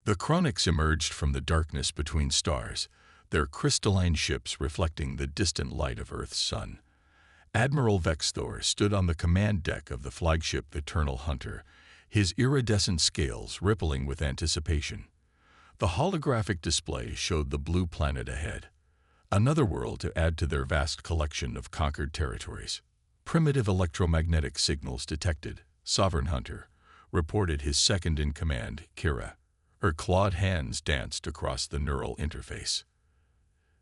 The Chronics emerged from the darkness between stars, their crystalline ships reflecting the distant light of Earth's sun. Admiral Vexthor stood on the command deck of the flagship Eternal Hunter, his iridescent scales rippling with anticipation. The holographic display showed the blue planet ahead, another world to add to their vast collection of conquered territories. Primitive electromagnetic signals detected, Sovereign Hunter reported his second-in-command, Kira. Her clawed hands danced across the neural interface.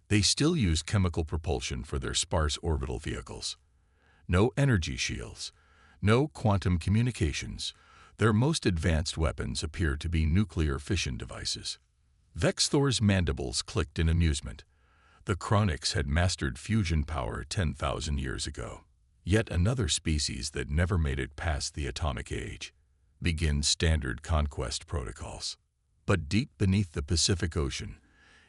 They still use chemical propulsion for their sparse orbital vehicles. No energy shields, no quantum communications. Their most advanced weapons appear to be nuclear fission devices. Vexthor's mandibles clicked in amusement. The Chronics had mastered fusion power 10,000 years ago. Yet another species that never made it past the atomic age. Begin standard conquest protocols. But deep beneath the Pacific Ocean,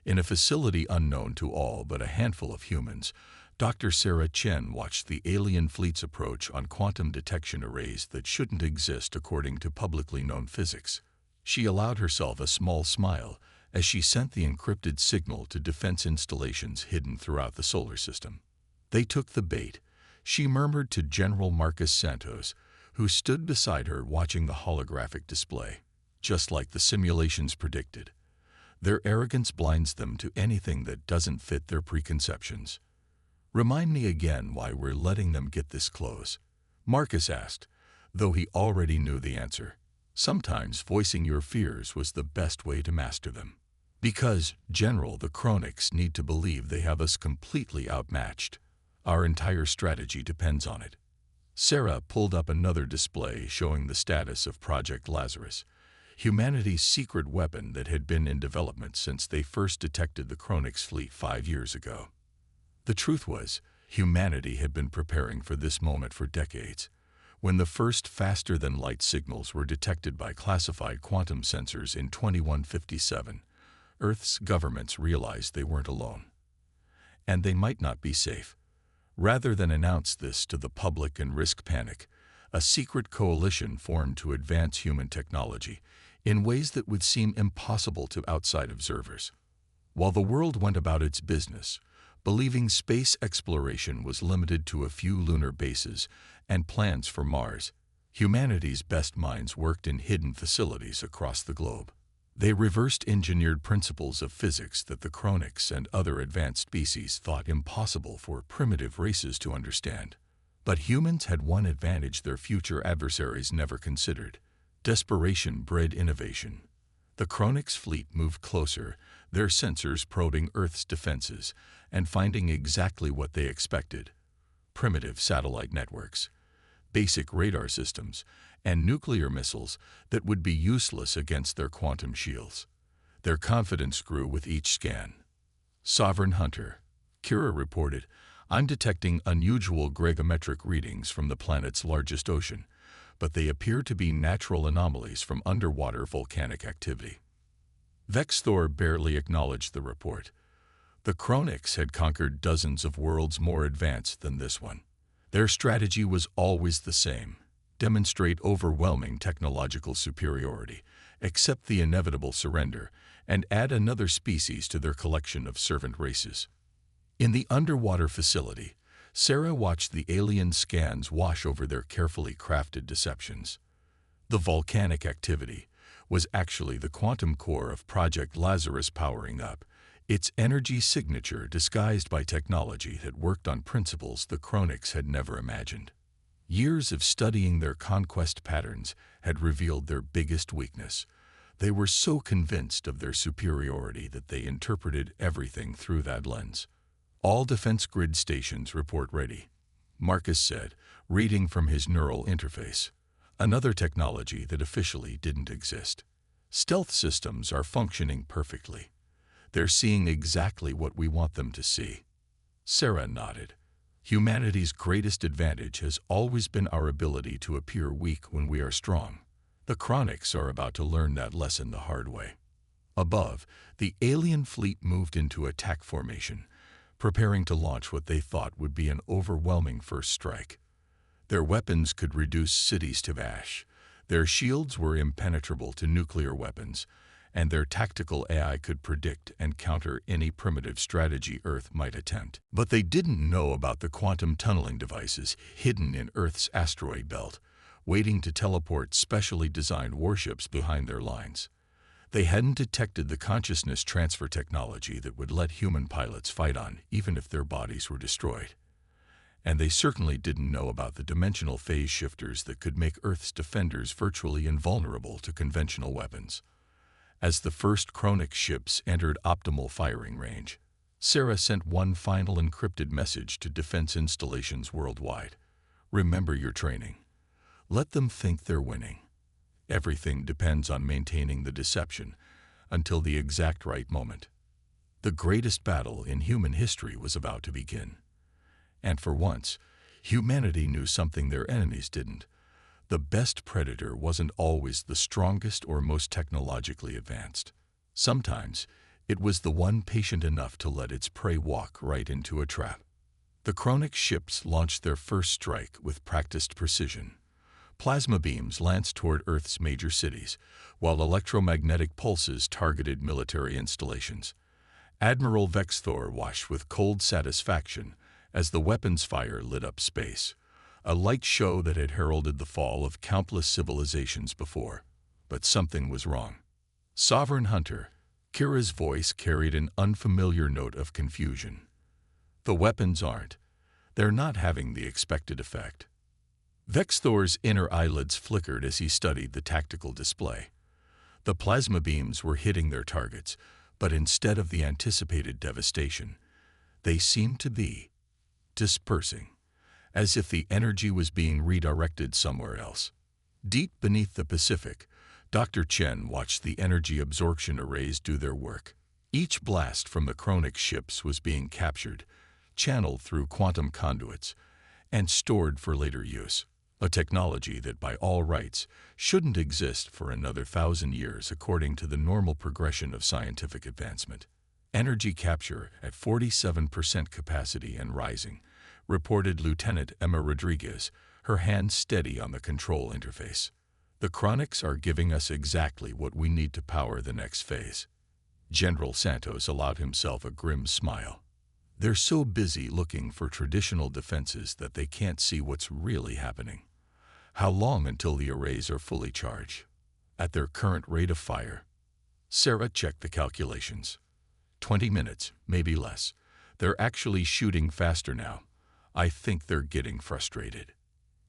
in a facility unknown to all but a handful of humans, Dr. Sarah Chen watched the alien fleet's approach on quantum detection arrays that shouldn't exist according to publicly known physics. She allowed herself a small smile as she sent the encrypted signal to defense installations hidden throughout the solar system. They took the bait, she murmured to General Marcus Santos, who stood beside her watching the holographic display. Just like the simulations predicted, their arrogance blinds them to anything that doesn't fit their preconceptions. Remind me again why we're letting them get this close, Marcus asked, though he already knew the answer. Sometimes voicing your fears was the best way to master them. Because, General, the Chronics need to believe they have us completely outmatched. Our entire strategy depends on it. Sarah pulled up another display showing the status of Project Lazarus, humanity's secret weapon that had been in development since they first detected the Chronics fleet 5 years ago. The truth was, humanity had been preparing for this moment for decades. When the first faster-than-light signals were detected by classified quantum sensors in 2157, Earth's governments realized they weren't alone. And they might not be safe. Rather than announce this to the public and risk panic, a secret coalition formed to advance human technology in ways that would seem impossible to outside observers. While the world went about its business, believing space exploration was limited to a few lunar bases and plans for Mars, humanity's best minds worked in hidden facilities across the globe. They reversed-engineered principles of physics that the Chronics and other advanced species thought impossible for primitive races to understand. But humans had one advantage their future adversaries never considered. Desperation bred innovation. The Chronics fleet moved closer, their sensors probing Earth's defenses and finding exactly what they expected: primitive satellite networks, basic radar systems, and nuclear missiles that would be useless against their quantum shields. Their confidence grew with each scan. Sovereign Hunter, Kira reported, I'm detecting unusual gravimetric readings from the planet's largest ocean, but they appear to be natural anomalies from underwater volcanic activity. Vexthor barely acknowledged the report. The Chronics had conquered dozens of worlds more advanced than this one. Their strategy was always the same: demonstrate overwhelming technological superiority, accept the inevitable surrender, and add another species to their collection of servant races. In the underwater facility, Sarah watched the alien scans wash over their carefully crafted deceptions. The volcanic activity was actually the quantum core of Project Lazarus powering up, its energy signature disguised by technology that worked on principles the Chronics had never imagined. Years of studying their conquest patterns had revealed their biggest weakness. They were so convinced of their superiority that they interpreted everything through that lens. All defense grid stations report ready, Marcus said, reading from his neural interface. Another technology that officially didn't exist. Stealth systems are functioning perfectly. They're seeing exactly what we want them to see. Sarah nodded. Humanity's greatest advantage has always been our ability to appear weak when we are strong. The Chronics are about to learn that lesson the hard way. Above, the alien fleet moved into attack formation, preparing to launch what they thought would be an overwhelming first strike. Their weapons could reduce cities to ash. Their shields were impenetrable to nuclear weapons, and their tactical AI could predict and counter any primitive strategy Earth might attempt. But they didn't know about the quantum tunneling devices hidden in Earth's asteroid belt, waiting to teleport specially designed warships behind their lines. They hadn't detected the consciousness transfer technology that would let human pilots fight on, even if their bodies were destroyed. And they certainly didn't know about the dimensional phase shifters that could make Earth's defenders virtually invulnerable to conventional weapons. As the first Chronix ships entered optimal firing range, Sarah sent one final encrypted message to defense installations worldwide. Remember your training. Let them think they're winning. Everything depends on maintaining the deception until the exact right moment. The greatest battle in human history was about to begin. And for once, humanity knew something their enemies didn't. The best predator wasn't always the strongest or most technologically advanced. Sometimes, it was the one patient enough to let its prey walk right into a trap. The Chronix ships launched their first strike with practiced precision. Plasma beams lanced toward Earth's major cities, while electromagnetic pulses targeted military installations. Admiral Vexthor watched with cold satisfaction as the weapons fire lit up space, a light show that had heralded the fall of countless civilizations before. But something was wrong. Sovereign Hunter, Kira's voice carried an unfamiliar note of confusion. The weapons aren't. They're not having the expected effect. Vexthor's inner eyelids flickered as he studied the tactical display. The plasma beams were hitting their targets, but instead of the anticipated devastation, they seemed to be dispersing, as if the energy was being redirected somewhere else. Deep beneath the Pacific, Dr. Chen watched the energy absorption arrays do their work. Each blast from the Chronix ships was being captured, channeled through quantum conduits, and stored for later use. A technology that by all rights shouldn't exist for another 1,000 years according to the normal progression of scientific advancement. Energy capture at 47% capacity and rising, reported Lieutenant Emma Rodriguez, her hand steady on the control interface. The Chronix are giving us exactly what we need to power the next phase. General Santos allowed himself a grim smile. They're so busy looking for traditional defenses that they can't see what's really happening. How long until the arrays are fully charged? At their current rate of fire? Sarah checked the calculations. 20 minutes, maybe less. They're actually shooting faster now. I think they're getting frustrated.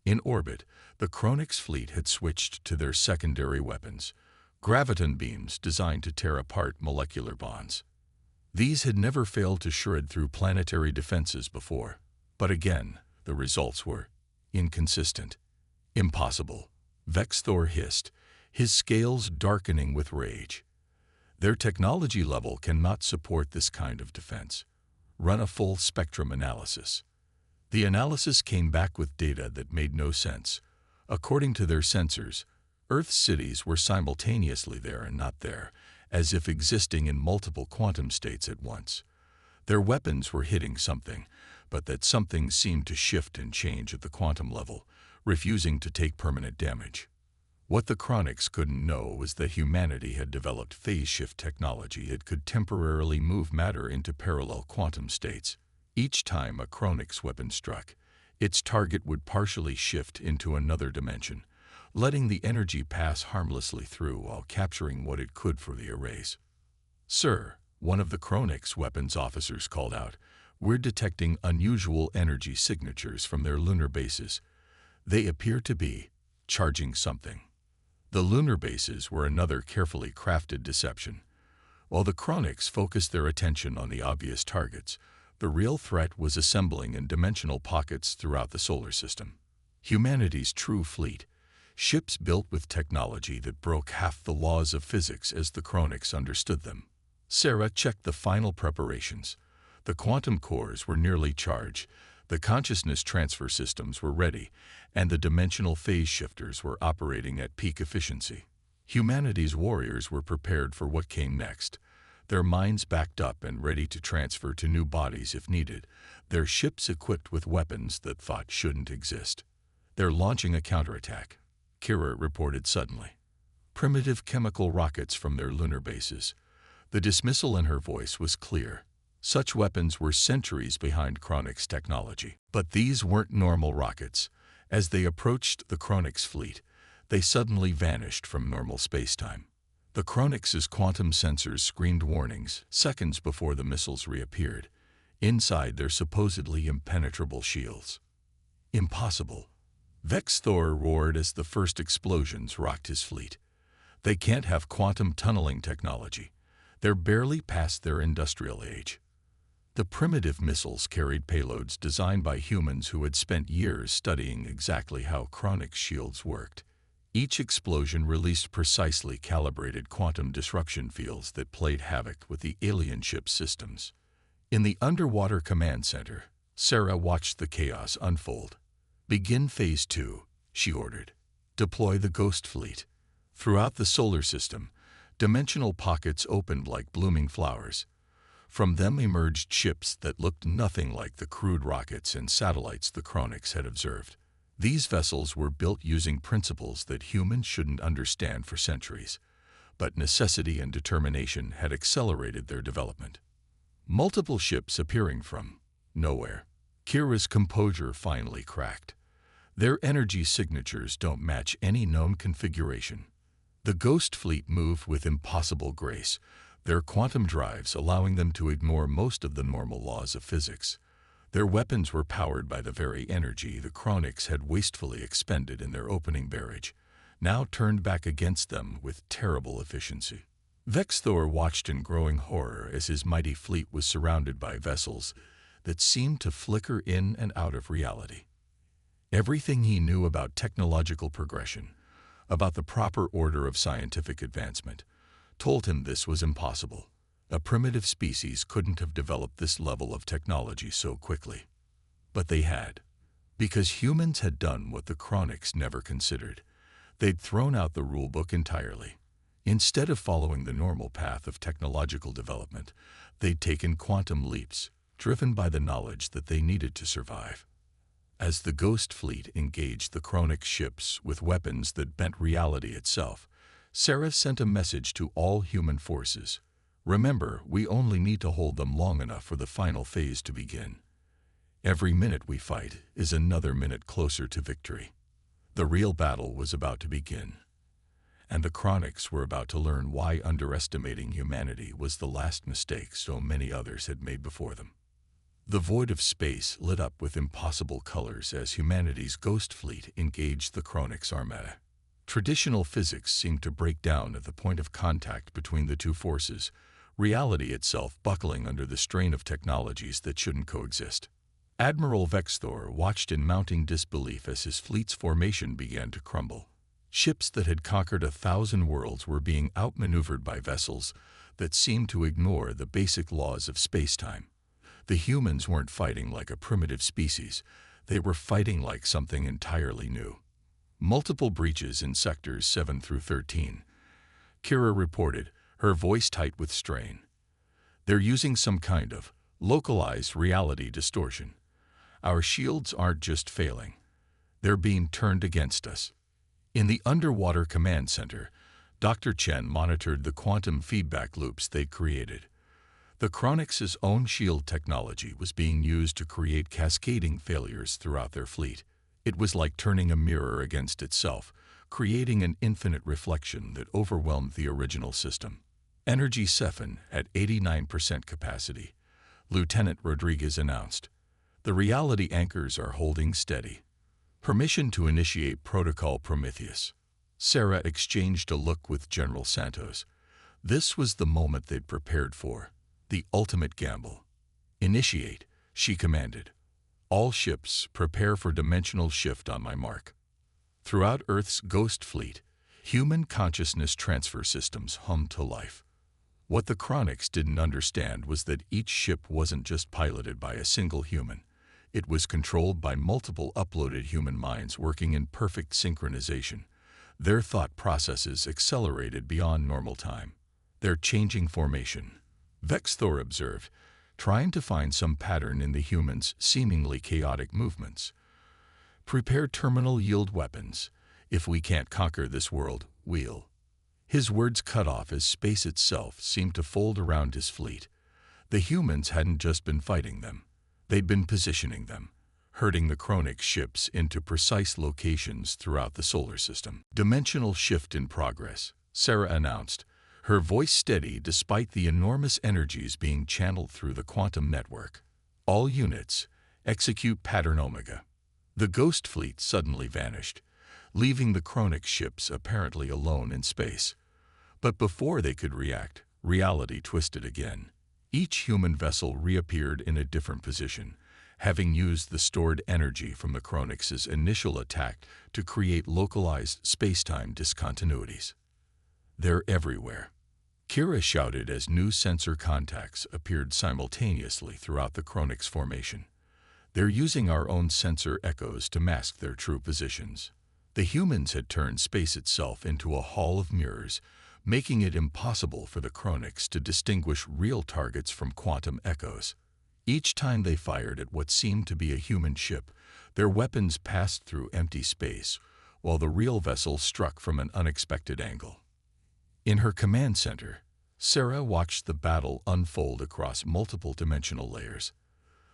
In orbit, the Chronix fleet had switched to their secondary weapons, graviton beams designed to tear apart molecular bonds. These had never failed to shred through planetary defenses before, but again, the results were inconsistent. Impossible, Vexthor hissed, his scales darkening with rage. Their technology level cannot support this kind of defense. Run a full spectrum analysis. The analysis came back with data that made no sense. According to their sensors, Earth's cities were simultaneously there and not there, as if existing in multiple quantum states at once. Their weapons were hitting something, but that something seemed to shift and change at the quantum level, refusing to take permanent damage. What the Chronix couldn't know was that humanity had developed phase shift technology that could temporarily move matter into parallel quantum states. Each time a Chronix weapon struck, its target would partially shift into another dimension, letting the energy pass harmlessly through while capturing what it could for the arrays. "Sir," one of the Chronix weapons officers called out, "we're detecting unusual energy signatures from their lunar bases. They appear to be charging something." The lunar bases were another carefully crafted deception. While the Chronix focused their attention on the obvious targets, the real threat was assembling in dimensional pockets throughout the solar system. Humanity's true fleet, ships built with technology that broke half the laws of physics as the Chronix understood them. Sarah checked the final preparations. The quantum cores were nearly charged, the consciousness transfer systems were ready, and the dimensional phase shifters were operating at peak efficiency. Humanity's warriors were prepared for what came next. Their minds backed up and ready to transfer to new bodies if needed, their ships equipped with weapons that thought shouldn't exist. "They're launching a counterattack," Kira reported suddenly. primitive chemical rockets from their lunar bases. The dismissal in her voice was clear. Such weapons were centuries behind Kronix technology. But these weren't normal rockets. As they approached the Kronix fleet, they suddenly vanished from normal spacetime. The Kronix's quantum sensors screamed warnings seconds before the missiles reappeared, inside their supposedly impenetrable shields. Impossible. Vex Thor roared as the first explosions rocked his fleet. They can't have quantum tunneling technology. They're barely past their industrial age. The primitive missiles carried payloads designed by humans who had spent years studying exactly how Kronix shields worked. Each explosion released precisely calibrated quantum disruption fields that played havoc with the alien ship's systems. In the underwater command center, Sarah watched the chaos unfold. "Begin Phase 2, she ordered. "Deploy the Ghost Fleet." Throughout the solar system, dimensional pockets opened like blooming flowers. From them emerged ships that looked nothing like the crude rockets and satellites the Kronix had observed. These vessels were built using principles that humans shouldn't understand for centuries, but necessity and determination had accelerated their development. Multiple ships appearing from nowhere. Kira's composure finally cracked. Their energy signatures don't match any known configuration. The Ghost Fleet moved with impossible grace, their quantum drives allowing them to ignore most of the normal laws of physics. Their weapons were powered by the very energy the Kronix had wastefully expended in their opening barrage, now turned back against them with terrible efficiency. Vex Thor watched in growing horror as his mighty fleet was surrounded by vessels that seemed to flicker in and out of reality. Everything he knew about technological progression, about the proper order of scientific advancement, told him this was impossible. A primitive species couldn't have developed this level of technology so quickly. But they had. Because humans had done what the Kronix never considered. They'd thrown out the rulebook entirely. Instead of following the normal path of technological development, they'd taken quantum leaps, driven by the knowledge that they needed to survive. As the Ghost Fleet engaged the Kronix ships with weapons that bent reality itself, Sarah sent a message to all human forces. "Remember, we only need to hold them long enough for the final phase to begin. Every minute we fight is another minute closer to victory." The real battle was about to begin, and the Kronix were about to learn why underestimating humanity was the last mistake so many others had made before them. The void of space lit up with impossible colors as humanity's Ghost Fleet engaged the Kronix armada. Traditional physics seemed to break down at the point of contact between the two forces, reality itself buckling under the strain of technologies that shouldn't coexist. Admiral Vex Thor watched in mounting disbelief as his fleet's formation began to crumble. Ships that had conquered 1,000 worlds were being outmaneuvered by vessels that seemed to ignore the basic laws of spacetime. The humans weren't fighting like a primitive species. They were fighting like something entirely new. Multiple breaches in sectors 7 through 13. Kira reported, her voice tight with strain. "They're using some kind of localized reality distortion. Our shields aren't just failing. They're being turned against us." In the underwater command center, Dr. Chen monitored the quantum feedback loops they'd created. The Kronix's own shield technology was being used to create cascading failures throughout their fleet. It was like turning a mirror against itself, creating an infinite reflection that overwhelmed the original system. Energy Cephan at 89% capacity, Lieutenant Rodriguez announced. "The reality anchors are holding steady. Permission to initiate Protocol Prometheus." Sarah exchanged a look with General Santos. This was the moment they'd prepared for. The ultimate gamble. "Initiate," she commanded. "All ships, prepare for dimensional shift on my mark." Throughout Earth's Ghost Fleet, human consciousness transfer systems hummed to life. What the Kronix didn't understand was that each ship wasn't just piloted by a single human. It was controlled by multiple uploaded human minds working in perfect synchronization. Their thought processes accelerated beyond normal time. Their changing formation. Vex Thor observed, trying to find some pattern in the humans' seemingly chaotic movements. "Prepare terminal yield weapons. If we can't conquer this world, we'll." His words cut off as space itself seemed to fold around his fleet. The humans hadn't just been fighting them. They'd been positioning them, herding the Chronix ships into precise locations throughout the solar system. Dimensional shift in progress, Sarah announced, her voice steady despite the enormous energies being channeled through the quantum network. All units, execute pattern Omega. The Ghost Fleet suddenly vanished, leaving the Chronix ships apparently alone in space. But before they could react, reality twisted again. Each human vessel reappeared in a different position, having used the stored energy from the Chronix's initial attack to create localized space-time discontinuities. They're everywhere, Kira shouted as new sensor contacts appeared simultaneously throughout the Chronix formation. They're using our own sensor echoes to mask their true positions. The humans had turned space itself into a hall of mirrors, making it impossible for the Chronix to distinguish real targets from quantum echoes. Each time they fired at what seemed to be a human ship, their weapons passed through empty space, while the real vessel struck from an unexpected angle. In her command center, Sarah watched the battle unfold across multiple dimensional layers.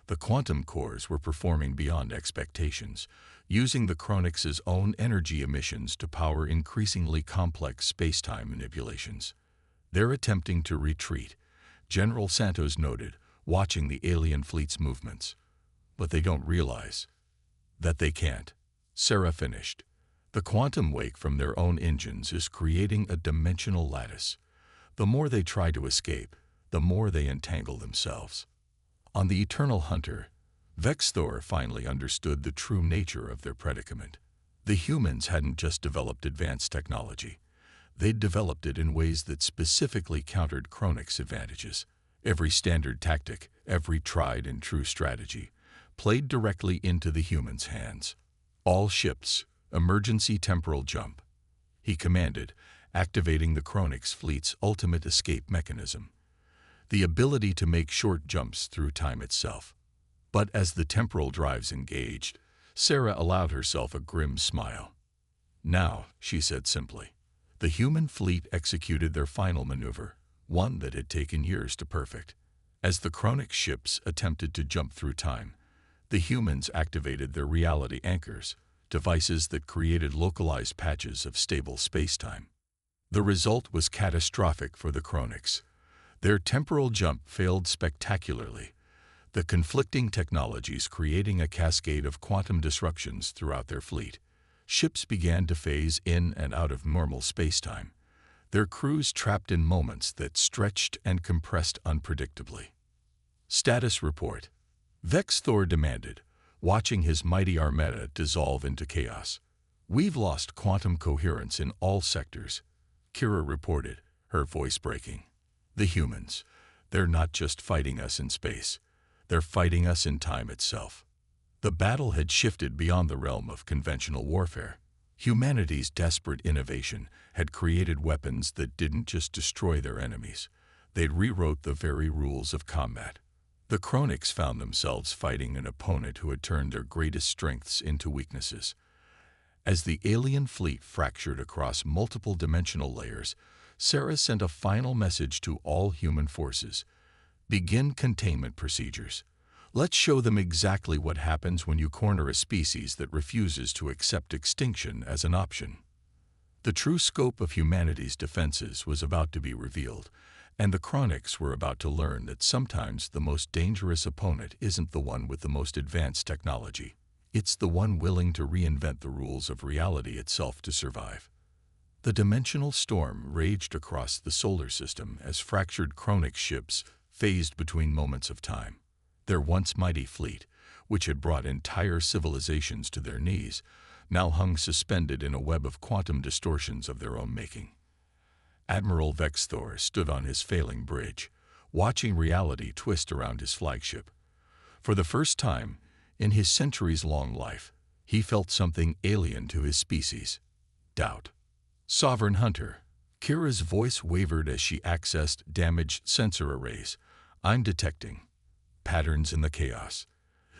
The quantum cores were performing beyond expectations, using the Chronix's own energy emissions to power increasingly complex space-time manipulations. They're attempting to retreat, General Santos noted, watching the alien fleet's movements. But they don't realize that they can't, Sarah finished. The quantum wake from their own engines is creating a dimensional lattice. The more they try to escape, the more they entangle themselves. On the Eternal Hunter, Vexthor finally understood the true nature of their predicament. The humans hadn't just developed advanced technology. They'd developed it in ways that specifically countered Chronix advantages. Every standard tactic, every tried and true strategy, played directly into the humans' hands. All ships, emergency temporal jump, he commanded, activating the Chronix fleet's ultimate escape mechanism. The ability to make short jumps through time itself. But as the temporal drives engaged, Sarah allowed herself a grim smile. Now, she said simply, the human fleet executed their final maneuver, one that had taken years to perfect. As the Chronix ships attempted to jump through time, the humans activated their reality anchors, devices that created localized patches of stable space-time. The result was catastrophic for the Chronix. Their temporal jump failed spectacularly, the conflicting technologies creating a cascade of quantum disruptions throughout their fleet. Ships began to phase in and out of normal space-time, their crews trapped in moments that stretched and compressed unpredictably. Status report, Vexthor demanded, watching his mighty armada dissolve into chaos. We've lost quantum coherence in all sectors, Kira reported, her voice breaking. The humans, they're not just fighting us in space, they're fighting us in time itself. The battle had shifted beyond the realm of conventional warfare. Humanity's desperate innovation had created weapons that didn't just destroy their enemies, they'd rewrote the very rules of combat. The Chronix found themselves fighting an opponent who had turned their greatest strengths into weaknesses. As the alien fleet fractured across multiple dimensional layers, Sarah sent a final message to all human forces. Begin containment procedures. Let's show them exactly what happens when you corner a species that refuses to accept extinction as an option. The true scope of humanity's defenses was about to be revealed, and the Chronix were about to learn that sometimes the most dangerous opponent isn't the one with the most advanced technology. It's the one willing to reinvent the rules of reality itself to survive. The dimensional storm raged across the solar system as fractured Chronix ships phased between moments of time. Their once mighty fleet, which had brought entire civilizations to their knees, now hung suspended in a web of quantum distortions of their own making. Admiral Vexthor stood on his failing bridge, watching reality twist around his flagship. For the first time in his centuries-long life, he felt something alien to his species: doubt. Sovereign Hunter, Kira's voice wavered as she accessed damaged sensor arrays. I'm detecting patterns in the chaos.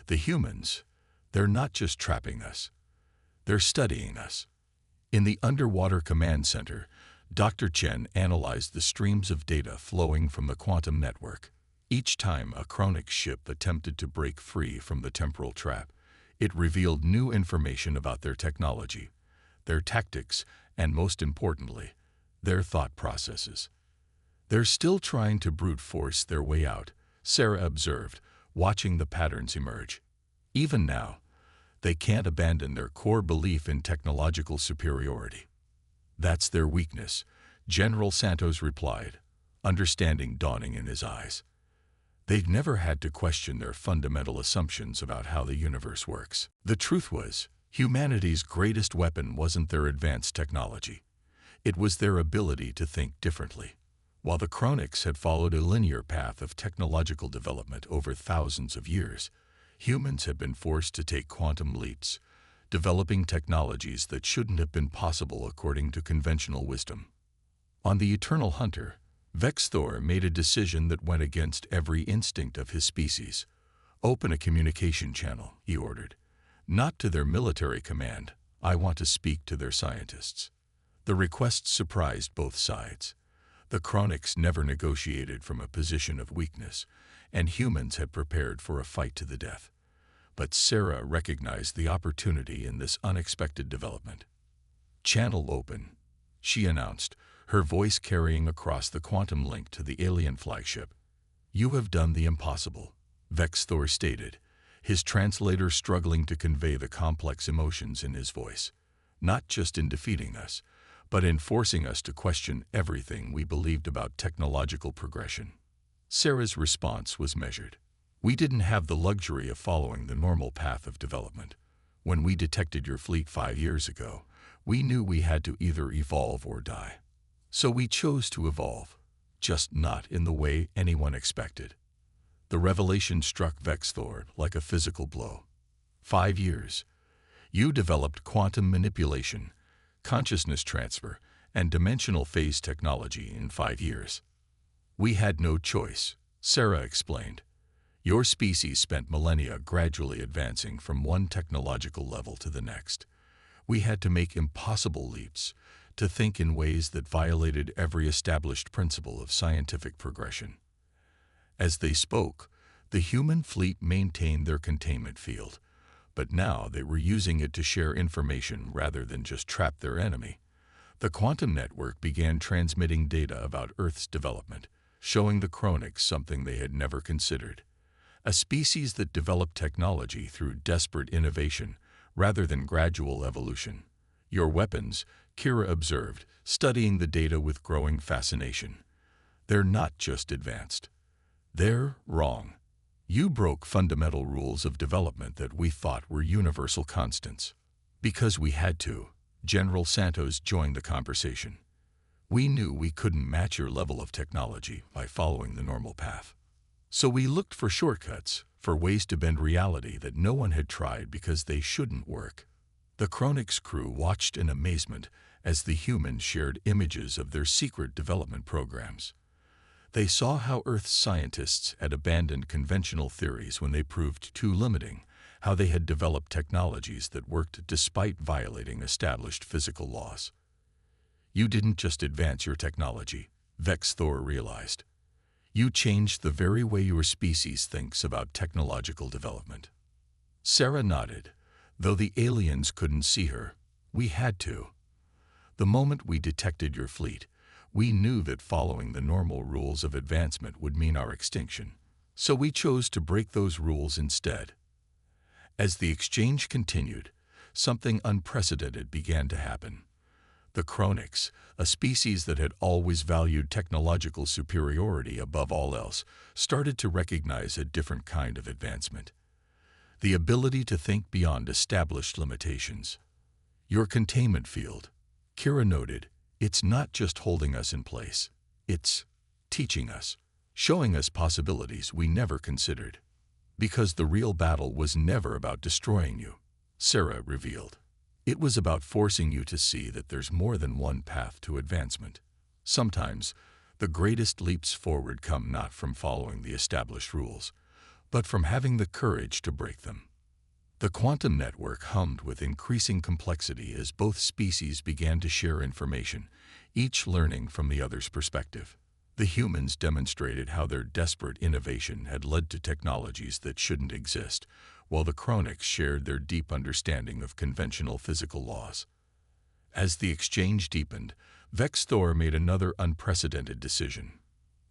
The humans, they're not just trapping us, they're studying us. In the underwater command center, Dr. Chen analyzed the streams of data flowing from the quantum network. Each time a Chronix ship attempted to break free from the temporal trap, it revealed new information about their technology, their tactics, and most importantly, their thought processes. "They're still trying to brute force their way out," Sarah observed, watching the patterns emerge. "Even now, they can't abandon their core belief in technological superiority." "That's their weakness," General Santos replied, understanding dawning in his eyes. "They've never had to question their fundamental assumptions about how the universe works." The truth was, humanity's greatest weapon wasn't their advanced technology. It was their ability to think differently. While the Chronix had followed a linear path of technological development over thousands of years, humans had been forced to take quantum leaps, developing technologies that shouldn't have been possible according to conventional wisdom. On the Eternal Hunter, Vexthor made a decision that went against every instinct of his species. "Open a communication channel," he ordered. "Not to their military command. I want to speak to their scientists." The request surprised both sides. The Chronix never negotiated from a position of weakness, and humans had prepared for a fight to the death. But Sarah recognized the opportunity in this unexpected development. "Channel open," she announced, her voice carrying across the quantum link to the alien flagship. "You have done the impossible," Vexthor stated, his translator struggling to convey the complex emotions in his voice. "Not just in defeating us, but in forcing us to question everything we believed about technological progression." Sarah's response was measured. "We didn't have the luxury of following the normal path of development. When we detected your fleet 5 years ago, we knew we had to either evolve or die. So we chose to evolve, just not in the way anyone expected." The revelation struck Vexthor like a physical blow. 5 years. You developed quantum manipulation, consciousness transfer, and dimensional phase technology in 5 years. "We had no choice," Sarah explained. "Your species spent millennia gradually advancing from one technological level to the next. We had to make impossible leaps, to think in ways that violated every established principle of scientific progression." As they spoke, the human fleet maintained their containment field, but now they were using it to share information rather than just trap their enemy. The quantum network began transmitting data about Earth's development, showing the Chronix something they had never considered: a species that developed technology through desperate innovation rather than gradual evolution. "Your weapons," Kira observed, studying the data with growing fascination. "They're not just advanced. They're wrong. You broke fundamental rules of development that we thought were universal constants." "Because we had to," General Santos joined the conversation. "We knew we couldn't match your level of technology by following the normal path. So we looked for shortcuts, for ways to bend reality that no one had tried because they shouldn't work." The Chronix crew watched in amazement as the humans shared images of their secret development programs. They saw how Earth's scientists had abandoned conventional theories when they proved too limiting, how they had developed technologies that worked despite violating established physical laws. "You didn't just advance your technology," Vexthor realized. "You changed the very way your species thinks about technological development." Sarah nodded. "Though the aliens couldn't see her, we had to. The moment we detected your fleet, we knew that following the normal rules of advancement would mean our extinction. So we chose to break those rules instead." As the exchange continued, something unprecedented began to happen. The Chronix, a species that had always valued technological superiority above all else, started to recognize a different kind of advancement: the ability to think beyond established limitations. "Your containment field," Kira noted, "it's not just holding us in place. It's teaching us, showing us possibilities we never considered." "Because the real battle was never about destroying you," Sarah revealed. "It was about forcing you to see that there's more than one path to advancement. Sometimes, the greatest leaps forward come not from following the established rules, but from having the courage to break them." The quantum network hummed with increasing complexity as both species began to share information, each learning from the other's perspective. The humans demonstrated how their desperate innovation had led to technologies that shouldn't exist, while the Chronics shared their deep understanding of conventional physical laws. As the exchange deepened, Vexthor made another unprecedented decision.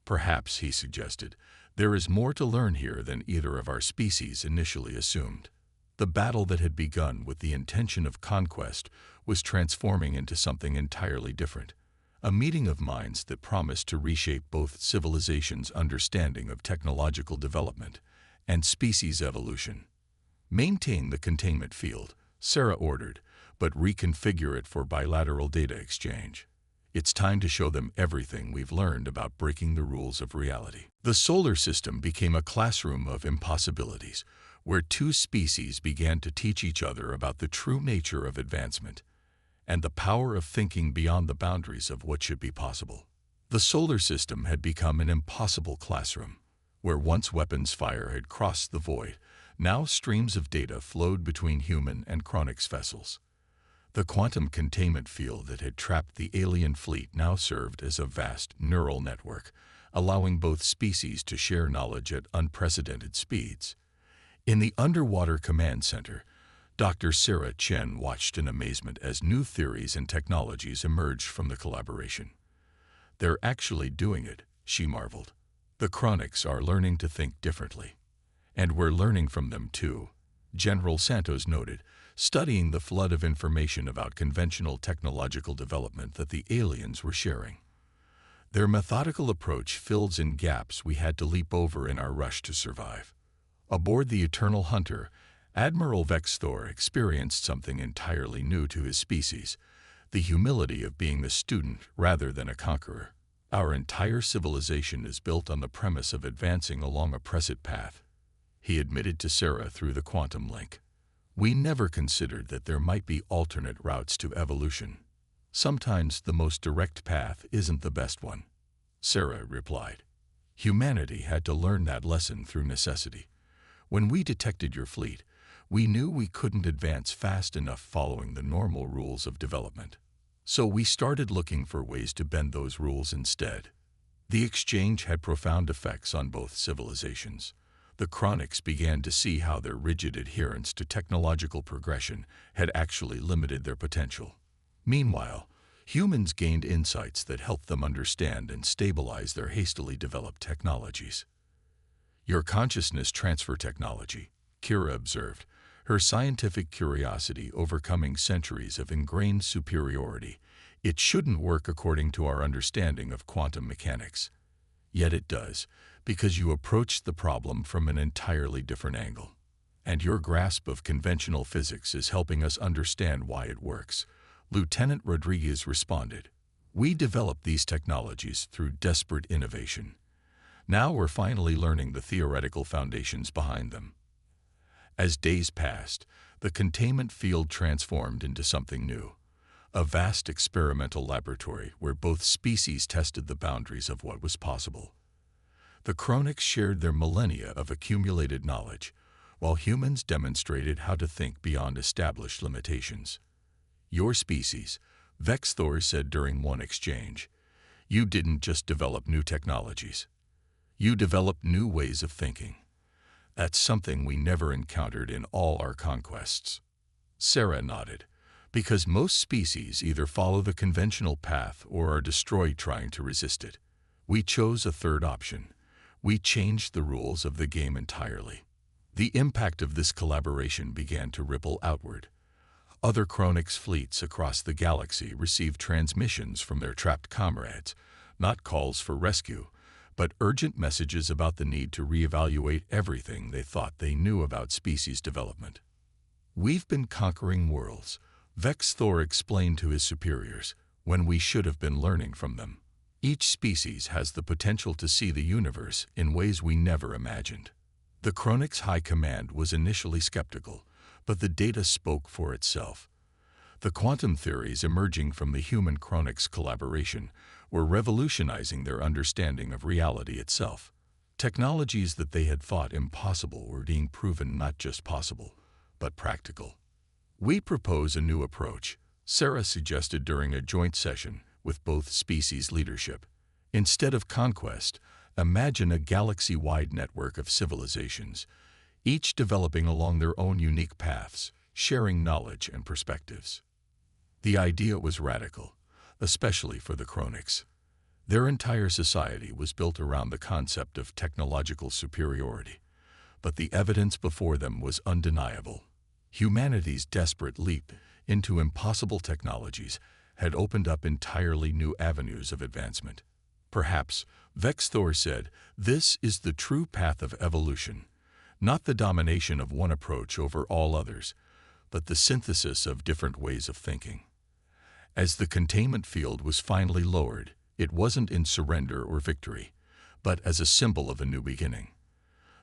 Perhaps, he suggested, there is more to learn here than either of our species initially assumed. The battle that had begun with the intention of conquest was transforming into something entirely different. A meeting of minds that promised to reshape both civilizations' understanding of technological development and species evolution. Maintain the containment field, Sarah ordered, but reconfigure it for bilateral data exchange. It's time to show them everything we've learned about breaking the rules of reality. The solar system became a classroom of impossibilities, where two species began to teach each other about the true nature of advancement and the power of thinking beyond the boundaries of what should be possible. The solar system had become an impossible classroom, where once weapons fire had crossed the void, now streams of data flowed between human and Chronics vessels. The quantum containment field that had trapped the alien fleet now served as a vast neural network, allowing both species to share knowledge at unprecedented speeds. In the underwater command center, Dr. Sarah Chen watched in amazement as new theories and technologies emerged from the collaboration. They're actually doing it, she marveled. The Chronics are learning to think differently. And we're learning from them too, General Santos noted, studying the flood of information about conventional technological development that the aliens were sharing. Their methodical approach fills in gaps we had to leap over in our rush to survive. Aboard the Eternal Hunter, Admiral Vexthor experienced something entirely new to his species, the humility of being the student rather than a conqueror. Our entire civilization is built on the premise of advancing along a preset path, he admitted to Sarah through the quantum link. We never considered that there might be alternate routes to evolution. Sometimes the most direct path isn't the best one, Sarah replied. Humanity had to learn that lesson through necessity. When we detected your fleet, we knew we couldn't advance fast enough following the normal rules of development. So we started looking for ways to bend those rules instead. The exchange had profound effects on both civilizations. The Chronics began to see how their rigid adherence to technological progression had actually limited their potential. Meanwhile, humans gained insights that helped them understand and stabilize their hastily developed technologies. Your consciousness transfer technology, Kira observed, her scientific curiosity overcoming centuries of ingrained superiority. It shouldn't work according to our understanding of quantum mechanics. Yet it does, because you approached the problem from an entirely different angle. And your grasp of conventional physics is helping us understand why it works, Lieutenant Rodriguez responded. We developed these technologies through desperate innovation. Now we're finally learning the theoretical foundations behind them. As days passed, the containment field transformed into something new, a vast experimental laboratory where both species tested the boundaries of what was possible. The Chronics shared their millennia of accumulated knowledge, while humans demonstrated how to think beyond established limitations. Your species, Vexthor said during one exchange, you didn't just develop new technologies. You developed new ways of thinking. That's something we never encountered in all our conquests. Sarah nodded, because most species either follow the conventional path or are destroyed trying to resist it. We chose a third option. We changed the rules of the game entirely. The impact of this collaboration began to ripple outward. Other Chronics fleets across the galaxy received transmissions from their trapped comrades, not calls for rescue, but urgent messages about the need to reevaluate everything they thought they knew about species development. We've been conquering worlds, Vexthor explained to his superiors, when we should have been learning from them. Each species has the potential to see the universe in ways we never imagined. The Chronics High Command was initially skeptical, but the data spoke for itself. The quantum theories emerging from the human Chronics collaboration were revolutionizing their understanding of reality itself. Technologies that they had thought impossible were being proven not just possible, but practical. We propose a new approach, Sarah suggested during a joint session with both species leadership. Instead of conquest, imagine a galaxy-wide network of civilizations, each developing along their own unique paths, sharing knowledge and perspectives. The idea was radical, especially for the Chronics. Their entire society was built around the concept of technological superiority, but the evidence before them was undeniable. Humanity's desperate leap into impossible technologies had opened up entirely new avenues of advancement. Perhaps, Vexthor said, this is the true path of evolution, not the domination of one approach over all others, but the synthesis of different ways of thinking. As the containment field was finally lowered, it wasn't in surrender or victory, but as a symbol of a new beginning.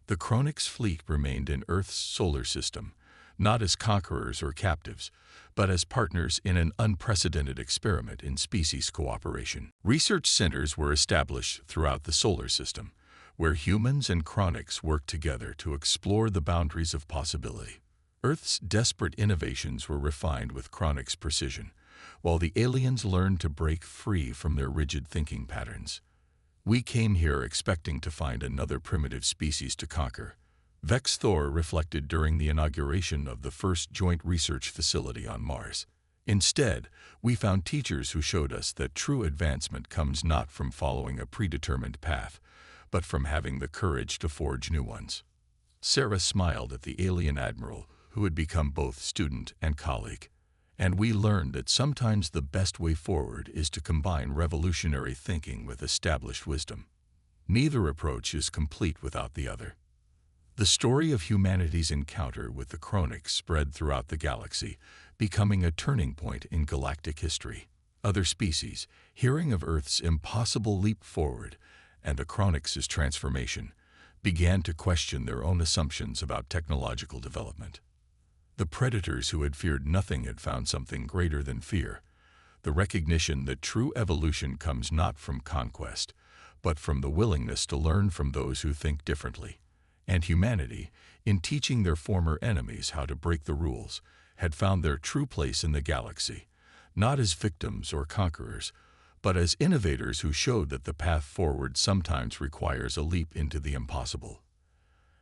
The Chronics' fleet remained in Earth's solar system, not as conquerors or captives, but as partners in an unprecedented experiment in species cooperation. Research centers were established throughout the solar system, where humans and Chronics worked together to explore the boundaries of possibility. Earth's desperate innovations were refined with Chronics' precision, while the aliens learned to break free from their rigid thinking patterns. We came here expecting to find another primitive species to conquer, Vexthor reflected during the inauguration of the first joint research facility on Mars. Instead, we found teachers who showed us that true advancement comes not from following a predetermined path, but from having the courage to forge new ones. Sarah smiled at the alien admiral, who had become both student and colleague. And we learned that sometimes the best way forward is to combine revolutionary thinking with established wisdom. Neither approach is complete without the other. The story of humanity's encounter with the Chronics spread throughout the galaxy, becoming a turning point in galactic history. Other species, hearing of Earth's impossible leap forward and the Chronics' transformation, began to question their own assumptions about technological development. The predators who had feared nothing had found something greater than fear, the recognition that true evolution comes not from conquest, but from the willingness to learn from those who think differently. And humanity, in teaching their former enemies how to break the rules, had found their true place in the galaxy, not as victims or conquerors, but as innovators who showed that the path forward sometimes requires a leap into the impossible.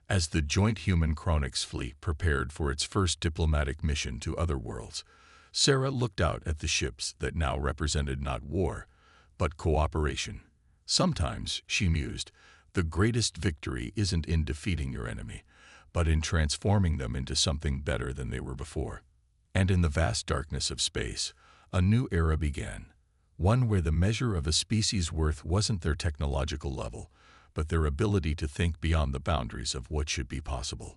As the joint human Chronics fleet prepared for its first diplomatic mission to other worlds, Sarah looked out at the ships that now represented not war, but cooperation. Sometimes, she mused, the greatest victory isn't in defeating your enemy, but in transforming them into something better than they were before. And in the vast darkness of space, a new era began, one where the measure of a species' worth wasn't their technological level, but their ability to think beyond the boundaries of what should be possible.